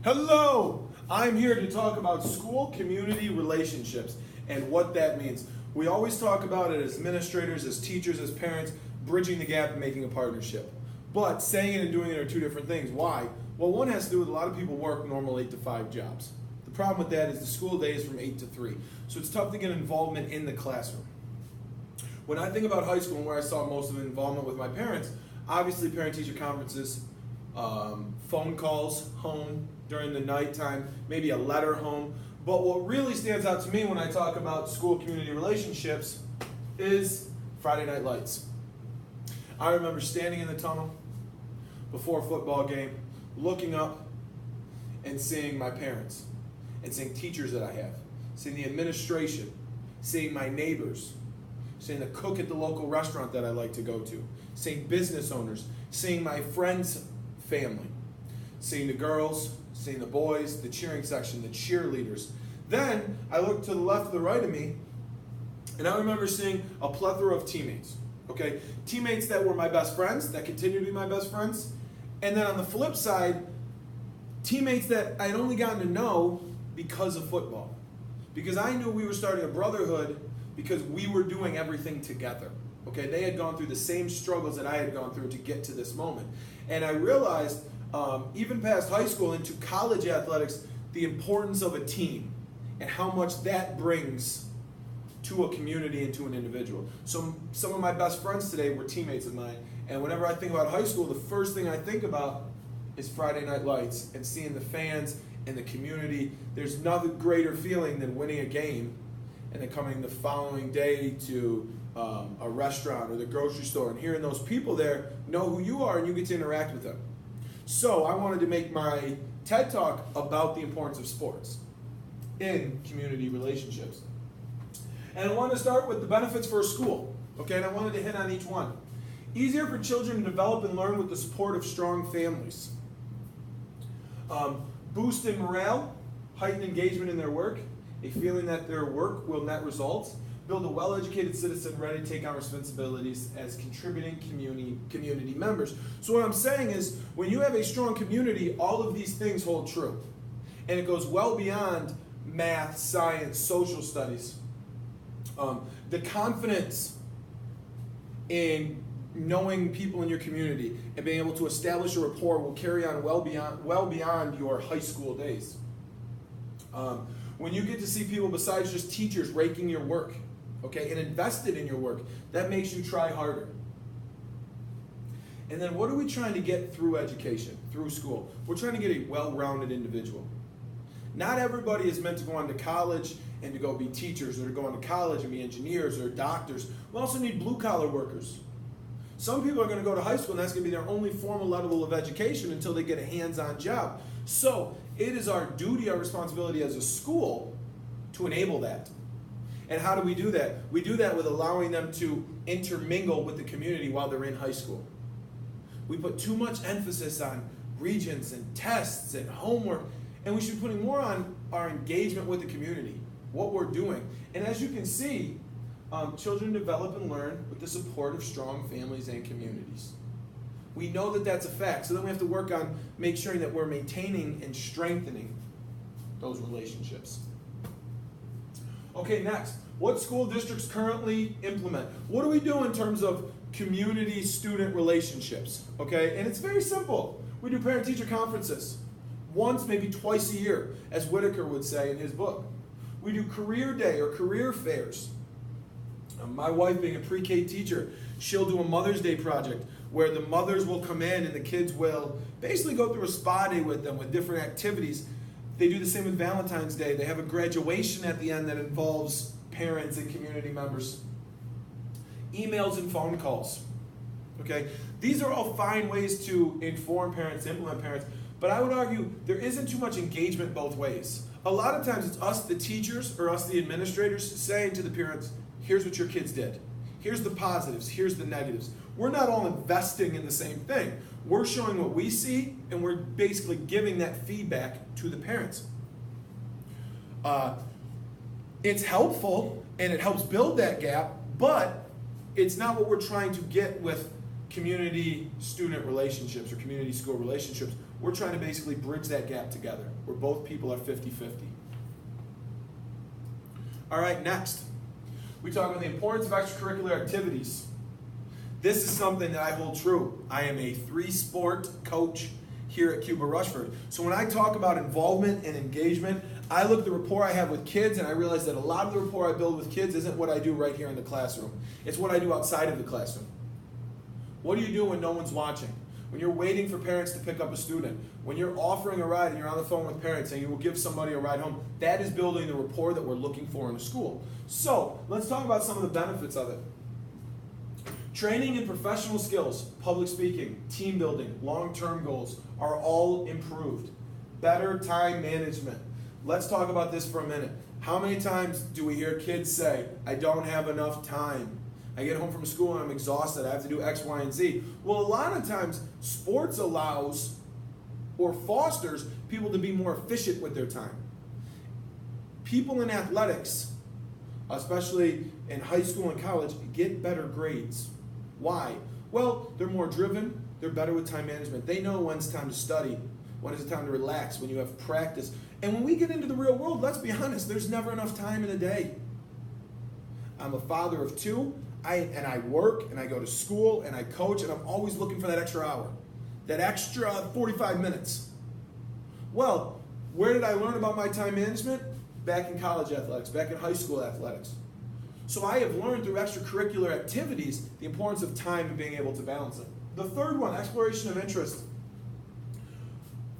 Hello! I'm here to talk about school-community relationships and what that means. We always talk about it as administrators, as teachers, as parents, bridging the gap and making a partnership. But saying it and doing it are two different things. Why? Well, one has to do with a lot of people work normal 8 to 5 jobs. The problem with that is the school day is from 8 to 3. So it's tough to get involvement in the classroom. When I think about high school and where I saw most of the involvement with my parents, obviously parent-teacher conferences, phone calls home during the nighttime, maybe a letter home. But what really stands out to me when I talk about school-community relationships is Friday Night Lights. I remember standing in the tunnel before a football game, looking up and seeing my parents, and seeing teachers that I have, seeing the administration, seeing my neighbors, seeing the cook at the local restaurant that I like to go to, seeing business owners, seeing my friends' family, seeing the girls, seeing the boys, the cheering section, the cheerleaders. Then I looked to the left and the right of me, and I remember seeing a plethora of teammates. Okay, teammates that were my best friends, that continue to be my best friends, and then on the flip side, teammates that I'd only gotten to know because of football. Because I knew we were starting a brotherhood because we were doing everything together. Okay, they had gone through the same struggles that I had gone through to get to this moment. And I realized, even past high school into college athletics, the importance of a team and how much that brings to a community and to an individual. So some of my best friends today were teammates of mine, and whenever I think about high school, the first thing I think about is Friday Night Lights and seeing the fans and the community. There's nothing greater feeling than winning a game and then coming the following day to a restaurant or the grocery store and hearing those people there know who you are and you get to interact with them. So I wanted to make my TED Talk about the importance of sports in community relationships. And I want to start with the benefits for a school, okay? And I wanted to hit on each one. Easier for children to develop and learn with the support of strong families. Boost in morale, heighten engagement in their work, a feeling that their work will net results, build a well-educated citizen ready to take on responsibilities as contributing community members. So what I'm saying is, when you have a strong community, all of these things hold true. And it goes well beyond math, science, social studies. The confidence in knowing people in your community and being able to establish a rapport will carry on well beyond your high school days. When you get to see people besides just teachers raking your work, okay, and invested in your work, that makes you try harder. And then what are we trying to get through education, through school? We're trying to get a well-rounded individual. Not everybody is meant to go on to college and to go be teachers, or to go on to college and be engineers or doctors. We also need blue-collar workers. Some people are going to go to high school and that's going to be their only formal level of education until they get a hands-on job. So it is our duty, our responsibility as a school to enable that. And how do we do that? We do that with allowing them to intermingle with the community while they're in high school. We put too much emphasis on regions and tests and homework, and we should be putting more on our engagement with the community, what we're doing. And as you can see, children develop and learn with the support of strong families and communities. We know that that's a fact, so then we have to work on make sure that we're maintaining and strengthening those relationships. Okay, next, what school districts currently implement? What do we do in terms of community-student relationships? Okay, and it's very simple. We do parent-teacher conferences once, maybe twice a year, as Whitaker would say in his book. We do career day or career fairs. My wife, being a pre-K teacher, she'll do a Mother's Day project where the mothers will come in and the kids will basically go through a spa day with them with different activities. They do the same with Valentine's Day. They have a graduation at the end that involves parents and community members. Emails and phone calls. Okay? These are all fine ways to inform parents, implement parents, but I would argue there isn't too much engagement both ways. A lot of times it's us, the teachers, or us, the administrators, saying to the parents, here's what your kids did. Here's the positives, here's the negatives. We're not all investing in the same thing. We're showing what we see, and we're basically giving that feedback to the parents. It's helpful, and it helps build that gap, but it's not what we're trying to get with community student relationships or community school relationships, we're trying to basically bridge that gap together where both people are 50-50. All right, next. We talk about the importance of extracurricular activities. This is something that I hold true. I am a 3-sport coach here at Cuba Rushford. So when I talk about involvement and engagement, I look at the rapport I have with kids and I realize that a lot of the rapport I build with kids isn't what I do right here in the classroom. It's what I do outside of the classroom. What do you do when no one's watching? When you're waiting for parents to pick up a student? When you're offering a ride and you're on the phone with parents and you will give somebody a ride home? That is building the rapport that we're looking for in a school. So let's talk about some of the benefits of it. Training in professional skills, public speaking, team building, long-term goals are all improved. Better time management. Let's talk about this for a minute. How many times do we hear kids say, I don't have enough time? I get home from school and I'm exhausted. I have to do X, Y, and Z. Well, a lot of times sports allows or fosters people to be more efficient with their time. People in athletics, especially in high school and college, get better grades. Why? Well, they're more driven, they're better with time management. They know when it's time to study, when it's time to relax, when you have practice. And when we get into the real world, let's be honest, there's never enough time in a day. I'm a father of 2, and I work, and I go to school, and I coach, and I'm always looking for that extra hour, that extra 45 minutes. Well, where did I learn about my time management? Back in college athletics, back in high school athletics. So I have learned through extracurricular activities the importance of time and being able to balance it. The third one, exploration of interest.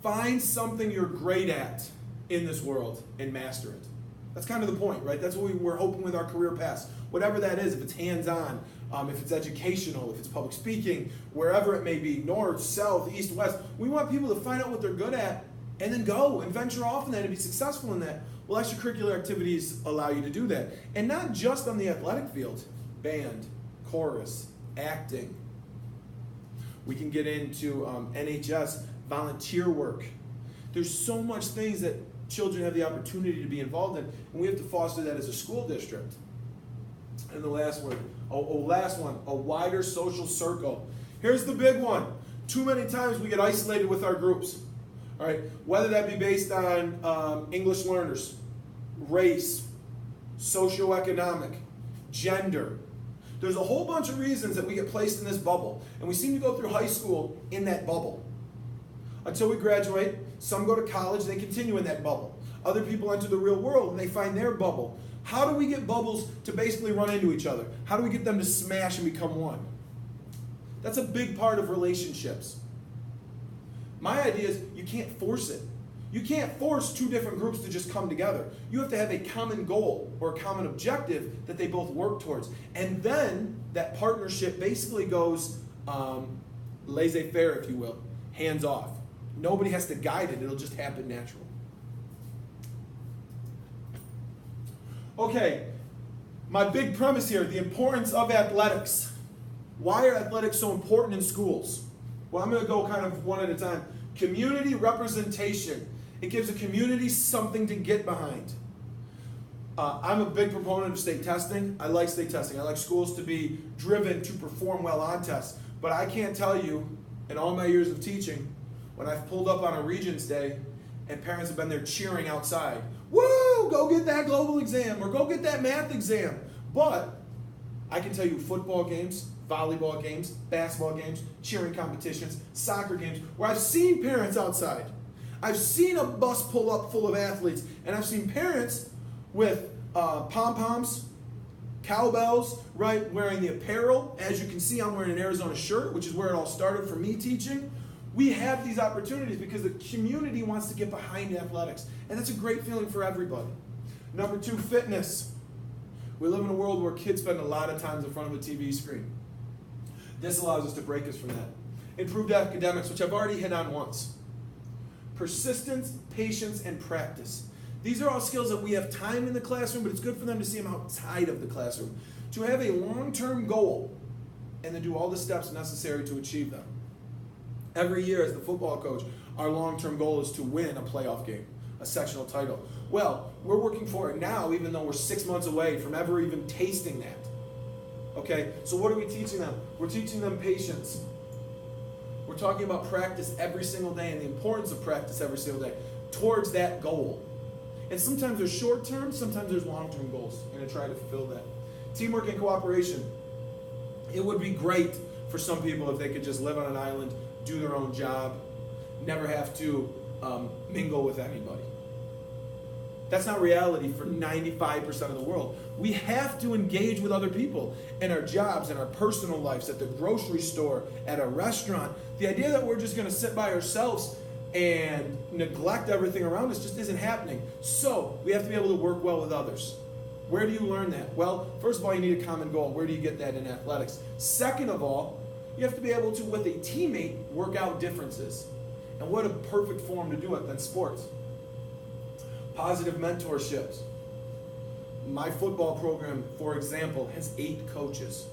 Find something you're great at in this world and master it. That's kind of the point, right? That's what we're hoping with our career paths. Whatever that is, if it's hands-on, if it's educational, if it's public speaking, wherever it may be, north, south, east, west, we want people to find out what they're good at and then go and venture off in that and be successful in that. Well, extracurricular activities allow you to do that. And not just on the athletic field. Band, chorus, acting. We can get into NHS, volunteer work. There's so much things that children have the opportunity to be involved in, and we have to foster that as a school district. And the last one, a wider social circle. Here's the big one. Too many times we get isolated with our groups. All right, whether that be based on English learners, race, socioeconomic, gender. There's a whole bunch of reasons that we get placed in this bubble, and we seem to go through high school in that bubble. Until we graduate, some go to college, they continue in that bubble. Other people enter the real world and they find their bubble. How do we get bubbles to basically run into each other? How do we get them to smash and become one? That's a big part of relationships. My idea is you can't force it. You can't force 2 different groups to just come together. You have to have a common goal or a common objective that they both work towards. And then that partnership basically goes laissez-faire, if you will, hands off. Nobody has to guide it. It'll just happen naturally. Okay, my big premise here, the importance of athletics. Why are athletics so important in schools? Well, I'm going to go kind of one at a time. Community representation. It gives a community something to get behind. I'm a big proponent of state testing. I like state testing. I like schools to be driven to perform well on tests. But I can't tell you, in all my years of teaching, when I've pulled up on a Regents Day and parents have been there cheering outside, woo, go get that global exam or go get that math exam. But I can tell you football games, volleyball games, basketball games, cheering competitions, soccer games, where I've seen parents outside. I've seen a bus pull up full of athletes, and I've seen parents with pom-poms, cowbells, right, wearing the apparel. As you can see, I'm wearing an Arizona shirt, which is where it all started for me teaching. We have these opportunities because the community wants to get behind athletics, and that's a great feeling for everybody. Number 2, fitness. We live in a world where kids spend a lot of time in front of a TV screen. This allows us to break us from that. Improved academics, which I've already hit on once. Persistence, patience, and practice. These are all skills that we have time in the classroom, but it's good for them to see them outside of the classroom. To have a long-term goal and then do all the steps necessary to achieve them. Every year as the football coach, our long-term goal is to win a playoff game, a sectional title. Well, we're working for it now, even though we're 6 months away from ever even tasting that. Okay, so what are we teaching them? We're teaching them patience. We're talking about practice every single day and the importance of practice every single day towards that goal. And sometimes there's short-term, sometimes there's long-term goals. We're going to try to fulfill that. Teamwork and cooperation. It would be great for some people if they could just live on an island, do their own job, never have to mingle with anybody. That's not reality for 95% of the world. We have to engage with other people in our jobs, in our personal lives, at the grocery store, at a restaurant. The idea that we're just going to sit by ourselves and neglect everything around us just isn't happening. So we have to be able to work well with others. Where do you learn that? Well, first of all, you need a common goal. Where do you get that in athletics? Second of all, you have to be able to, with a teammate, work out differences. And what a perfect form to do it than sports. Positive mentorships. My football program, for example, has 8 coaches.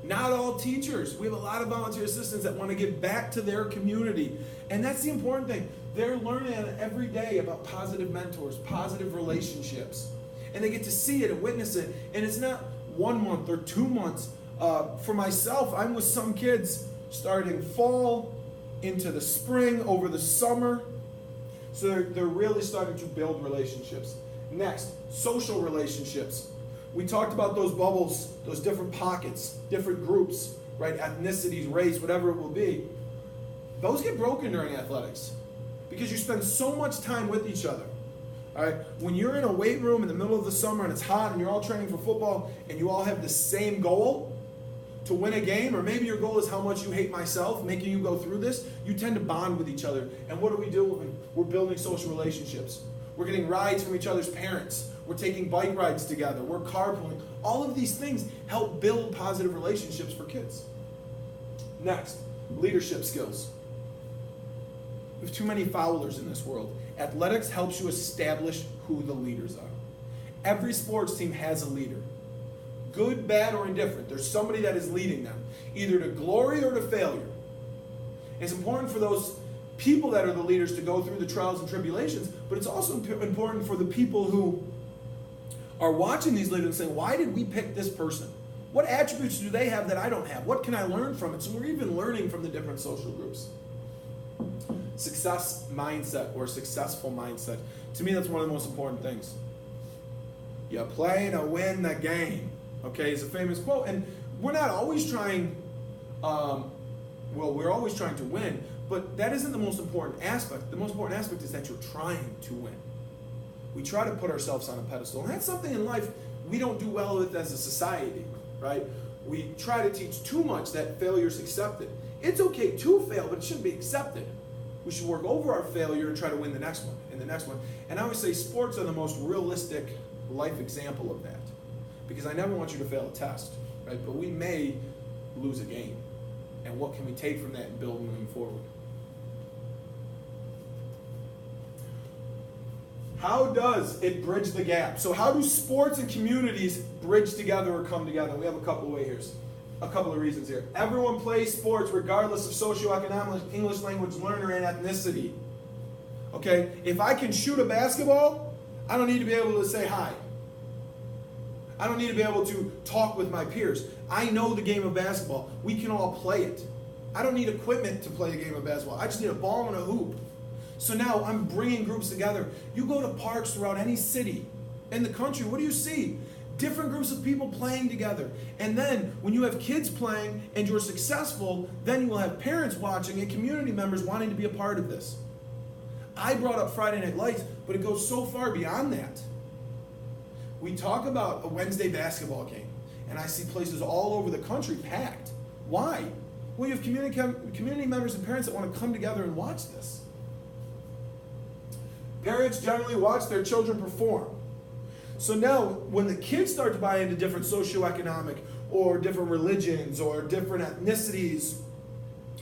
Not all teachers. We have a lot of volunteer assistants that want to give back to their community. And that's the important thing. They're learning every day about positive mentors, positive relationships. And they get to see it and witness it. And it's not 1 month or 2 months. For myself, I'm with some kids starting fall into the spring, over the summer. So they're really starting to build relationships. Next, social relationships. We talked about those bubbles, those different pockets, different groups, right? Ethnicities, race, whatever it will be. Those get broken during athletics because you spend so much time with each other. All right? When you're in a weight room in the middle of the summer and it's hot and you're all training for football and you all have the same goal to win a game, or maybe your goal is how much you hate myself, making you go through this, you tend to bond with each other. And what do? We're building social relationships. We're getting rides from each other's parents. We're taking bike rides together. We're carpooling. All of these things help build positive relationships for kids. Next, leadership skills. We have too many foulers in this world. Athletics helps you establish who the leaders are. Every sports team has a leader. Good, bad, or indifferent. There's somebody that is leading them, either to glory or to failure. It's important for those people that are the leaders to go through the trials and tribulations, but it's also important for the people who are watching these leaders and saying, why did we pick this person? What attributes do they have that I don't have? What can I learn from it? So we're even learning from the different social groups. Success mindset or successful mindset. To me, that's one of the most important things. You play to win the game. Okay, it's a famous quote. And we're not always trying, we're always trying to win, but that isn't the most important aspect. The most important aspect is that you're trying to win. We try to put ourselves on a pedestal. And that's something in life we don't do well with as a society, right? We try to teach too much that failure is accepted. It's okay to fail, but it shouldn't be accepted. We should work over our failure and try to win the next one and the next one. And I always say sports are the most realistic life example of that. Because I never want you to fail a test, right? But we may lose a game. And what can we take from that and build moving forward? How does it bridge the gap? So how do sports and communities bridge together or come together? We have a couple of reasons here. Everyone plays sports regardless of socioeconomic, English language learner, and ethnicity. Okay? If I can shoot a basketball, I don't need to be able to say hi. I don't need to be able to talk with my peers. I know the game of basketball. We can all play it. I don't need equipment to play the game of basketball. I just need a ball and a hoop. So now I'm bringing groups together. You go to parks throughout any city in the country, what do you see? Different groups of people playing together. And then when you have kids playing and you're successful, then you will have parents watching and community members wanting to be a part of this. I brought up Friday Night Lights, but it goes so far beyond that. We talk about a Wednesday basketball game, and I see places all over the country packed. Why? Well, you have community members and parents that want to come together and watch this. Parents generally watch their children perform. So now, when the kids start to buy into different socioeconomic or different religions or different ethnicities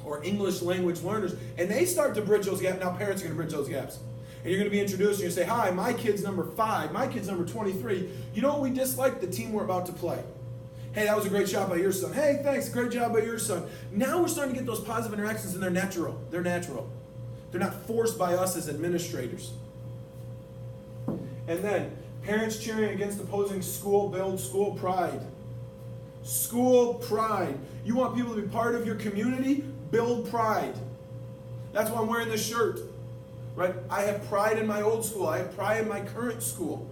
or English language learners, and they start to bridge those gaps, now parents are going to bridge those gaps. And you're going to be introduced and you say, hi, my kid's number 5, my kid's number 23. You know what we dislike? The team we're about to play. Hey, that was a great shot by your son. Hey, thanks, great job by your son. Now we're starting to get those positive interactions and they're natural. They're natural. They're not forced by us as administrators. And then, parents cheering against opposing school builds school pride. School pride. You want people to be part of your community? Build pride. That's why I'm wearing this shirt. Right? I have pride in my old school. I have pride in my current school.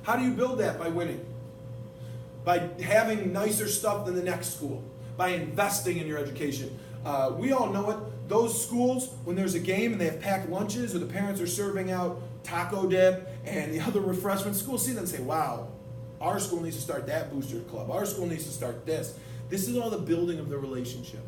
How do you build that? By winning. By having nicer stuff than the next school. By investing in your education. We all know it. Those schools, when there's a game and they have packed lunches or the parents are serving out taco dip and the other refreshments, schools see them and say, wow, our school needs to start that booster club. Our school needs to start this. This is all the building of the relationship.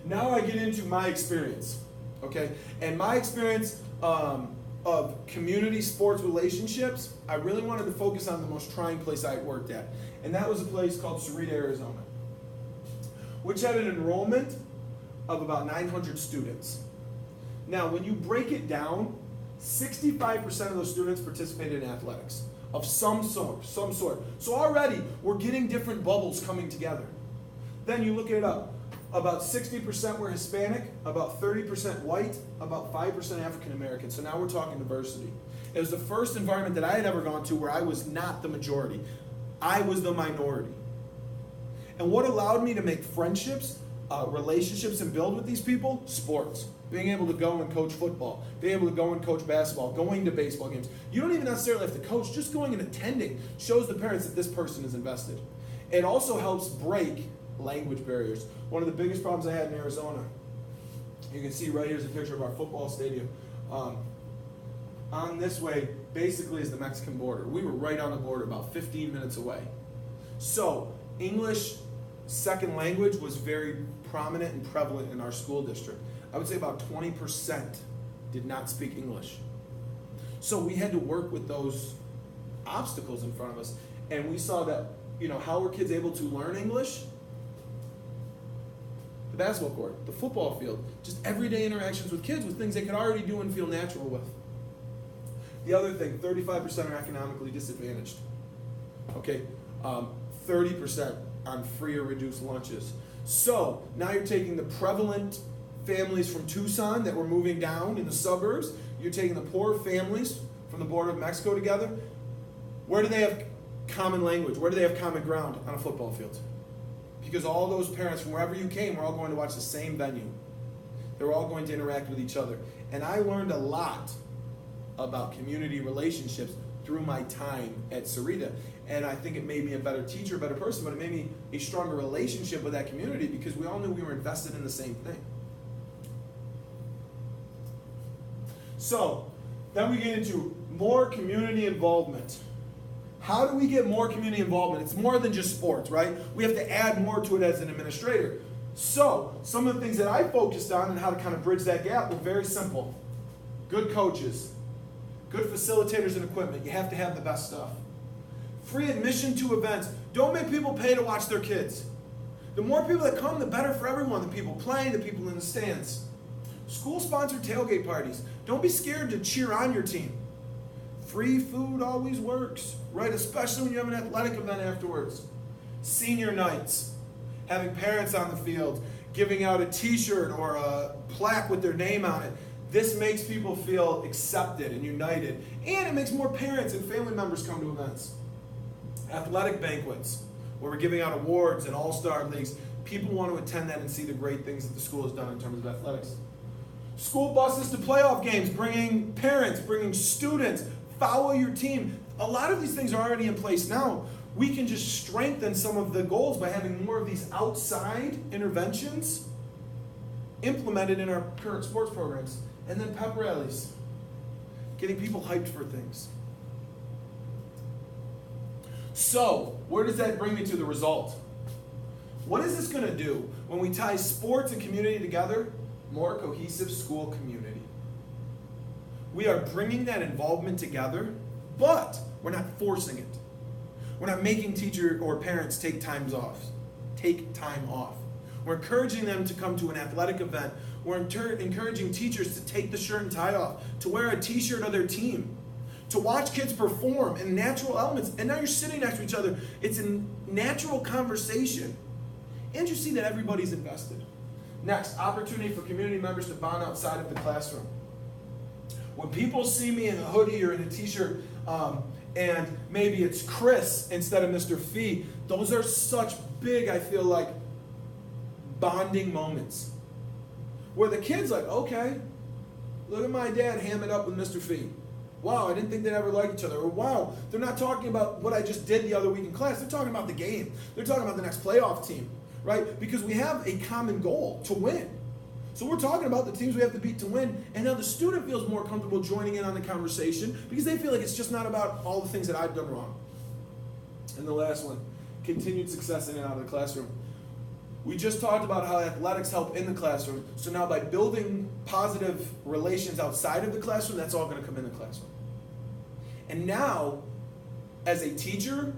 Now I get into my experience, okay? And my experience of community sports relationships, I really wanted to focus on the most trying place I worked at. And that was a place called Sarita, Arizona, which had an enrollment of about 900 students. Now, when you break it down, 65% of those students participated in athletics of some sort. So already, we're getting different bubbles coming together. Then you look it up. About 60% were Hispanic, about 30% white, about 5% African American. So now we're talking diversity. It was the first environment that I had ever gone to where I was not the majority. I was the minority. And what allowed me to make friendships, relationships, and build with these people? Sports. Being able to go and coach football, being able to go and coach basketball, going to baseball games. You don't even necessarily have to coach, just going and attending shows the parents that this person is invested. It also helps break language barriers. One of the biggest problems I had in Arizona, you can see right here's a picture of our football stadium. On this way, basically, is the Mexican border. We were right on the border, about 15 minutes away. So, English second language was very prominent and prevalent in our school district. I would say about 20% did not speak English. So we had to work with those obstacles in front of us. And we saw that, how were kids able to learn English? The basketball court, the football field, just everyday interactions with kids with things they could already do and feel natural with. The other thing, 35% are economically disadvantaged. Okay, 30% on free or reduced lunches. So now you're taking the prevalent families from Tucson that were moving down in the suburbs. You're taking the poor families from the border of Mexico together. Where do they have common language? Where do they have common ground? On a football field. Because all those parents from wherever you came were all going to watch the same venue. They were all going to interact with each other. And I learned a lot about community relationships through my time at Sarita. And I think it made me a better teacher, a better person, but it made me a stronger relationship with that community because we all knew we were invested in the same thing. So, then we get into more community involvement. How do we get more community involvement? It's more than just sports, right? We have to add more to it as an administrator. So, some of the things that I focused on and how to kind of bridge that gap were very simple. Good coaches, good facilitators and equipment. You have to have the best stuff. Free admission to events. Don't make people pay to watch their kids. The more people that come, the better for everyone. The people playing, the people in the stands. School-sponsored tailgate parties. Don't be scared to cheer on your team. Free food always works, right? Especially when you have an athletic event afterwards. Senior nights. Having parents on the field. Giving out a t-shirt or a plaque with their name on it. This makes people feel accepted and united. And it makes more parents and family members come to events. Athletic banquets, where we're giving out awards and all-star leagues. People want to attend that and see the great things that the school has done in terms of athletics. School buses to playoff games, bringing parents, bringing students, follow your team. A lot of these things are already in place now. We can just strengthen some of the goals by having more of these outside interventions implemented in our current sports programs. And then pep rallies, getting people hyped for things. So, where does that bring me to the result? What is this going to do when we tie sports and community together? More cohesive school community. We are bringing that involvement together, but we're not forcing it. We're not making teachers or parents take time off. We're encouraging them to come to an athletic event. We're encouraging teachers to take the shirt and tie off, to wear a t-shirt of their team, to watch kids perform in natural elements. And now you're sitting next to each other. It's a natural conversation. And you see that everybody's invested. Next, opportunity for community members to bond outside of the classroom. When people see me in a hoodie or in a t-shirt and maybe it's Chris instead of Mr. Fee. Those are such big, I feel like, bonding moments where the kid's like, okay, look at my dad ham it up with Mr. Fee. Wow, I didn't think they'd ever like each other. Or wow, they're not talking about what I just did the other week in class. They're talking about the game. They're talking about the next playoff team, right? Because we have a common goal to win. So we're talking about the teams we have to beat to win, and now the student feels more comfortable joining in on the conversation because they feel like it's just not about all the things that I've done wrong. And the last one, continued success in and out of the classroom. We just talked about how athletics help in the classroom, so now by building positive relations outside of the classroom, that's all going to come in the classroom. And now, as a teacher,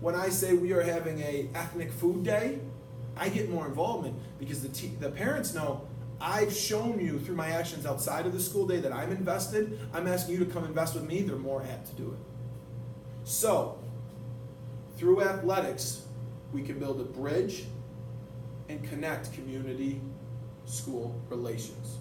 when I say we are having an ethnic food day, I get more involvement because the parents know I've shown you through my actions outside of the school day that I'm invested. I'm asking you to come invest with me. They're more apt to do it. So, through athletics, we can build a bridge and connect community-school relations.